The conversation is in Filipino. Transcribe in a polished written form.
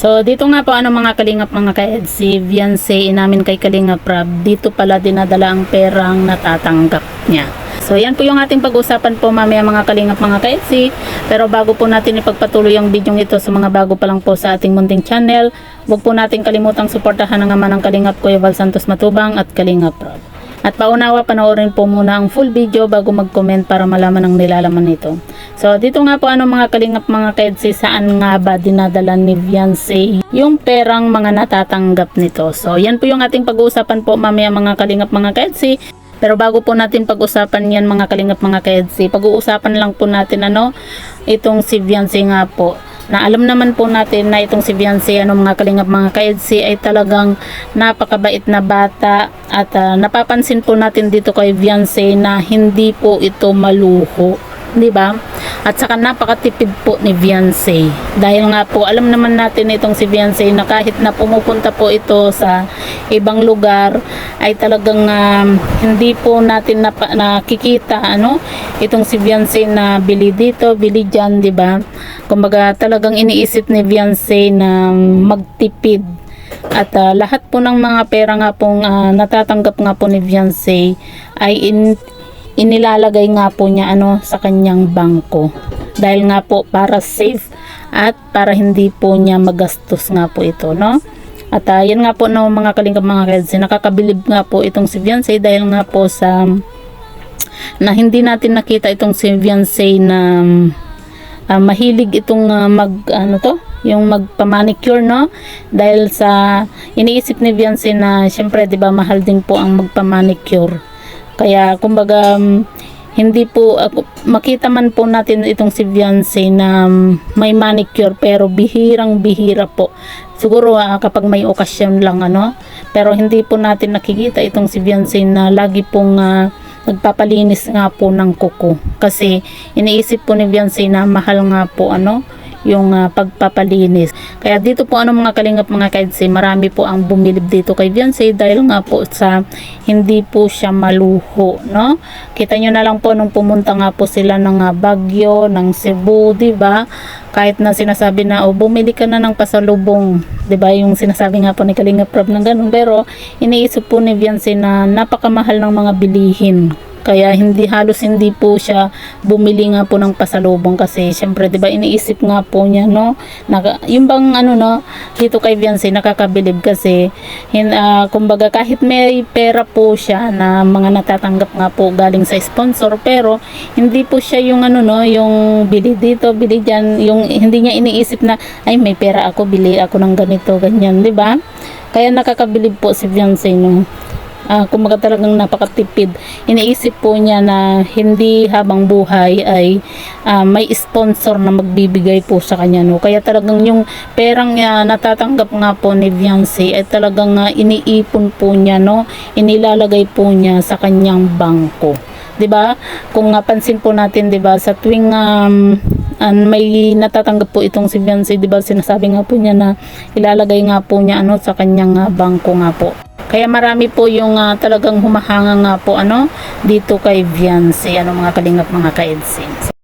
So dito nga po mga kalingap mga ka-EDC, Viancy namin kay Kalingap Rab, dito pala dinadala ang perang natatanggap niya. So yan po yung ating pag-usapan po mamaya mga kalingap mga ka-EDC. Pero bago po natin ipagpatuloy ang video ito sa mga bago pa lang po sa ating munting channel, huwag po natin kalimutang suportahan ang ama ng Kalingap Kuya Val Santos Matubang at Kalingap Rab. At paunawa, panoorin po muna ang full video bago mag-comment para malaman ang nilalaman nito. So dito nga po mga kalingap mga ka-EDC, saan nga ba dinadala ni Viancy yung perang mga natatanggap nito. So yan po yung ating pag-uusapan po mamaya mga kalingap mga ka-EDC. Pero bago po natin pag-usapan yan mga kalingap mga ka-EDC, pag-uusapan lang po natin itong si Viancy nga po. Na alam naman po natin na itong si Viancy mga kalingap mga ka-EDC ay talagang napakabait na bata at napapansin po natin dito kay Viancy na hindi po ito maluho, di ba? At saka napakatipid po ni Viancy. Dahil nga po alam naman natin itong si Viancy na kahit na pumupunta po ito sa ibang lugar ay talagang hindi po natin nakikita itong si Viancy na bili dito, bili diyan, di ba? Kumbaga talagang iniisip ni Viancy na magtipid. At lahat po ng mga pera nga pong natatanggap nga po ni Viancy ay inilalagay nga po niya sa kanyang bangko. Dahil nga po para safe at para hindi po niya magastos nga po ito, no? At yan nga po mga kalingap mga ka-EDC, nakakabilib nga po itong si Viancy dahil nga po sa na hindi natin nakita itong si Viancy na mahilig itong yung magpa-manicure, no? Dahil sa iniisip ni Viancy na syempre 'di ba mahal din po ang magpa-manicure. Kaya kumbaga hindi po makita man po natin itong si Viancy na may manicure pero bihirang-bihira po. Siguro kapag may okasyon lang pero hindi po natin nakikita itong si Viancy na lagi pong nagpapalinis nga po ng kuko. Kasi iniisip po ni Viancy na mahal nga po yung pagpapalinis. Kaya dito po mga kalingap mga ka-EDC, marami po ang bumilib dito kay Viancy dahil nga po sa hindi po siya maluho, no? Kita nyo na lang po nung pumunta nga po sila ng Baguio, ng Cebu, di ba? Kahit na sinasabi na bumili ka na ng pasalubong, di ba? Yung sinasabi nga po ni Kalingap Rab ng ganun, pero iniisip po ni Viancy na napakamahal ng mga bilihin. Kaya halos hindi po siya bumili nga po ng pasalubong kasi syempre 'di ba iniisip nga po niya yung bang dito kay Viancy nakakabilib kasi kumbaga kahit may pera po siya na mga natatanggap nga po galing sa sponsor pero hindi po siya yung yung bili dito, bili diyan, yung hindi niya iniisip na ay may pera ako, bili ako ng ganito, ganyan, 'di ba? Kaya nakakabilib po si Viancy kumbaga talagang napakatipid. Iniisip po niya na hindi habang buhay ay may sponsor na magbibigay po sa kanya, no? Kaya talagang yung perang natatanggap nga po ni Viancy ay talagang iniipon po niya, no? Inilalagay po niya sa kanyang bangko. 'Di ba? Kung pansin po natin, 'di ba, sa tuwing may natatanggap po itong si Viancy, 'di ba, sinasabi nga po niya na ilalagay nga po niya sa kanyang bangko nga po. Kaya marami po yung talagang humahanga nga po dito kay Viancy mga kalingap mga ka-EDC.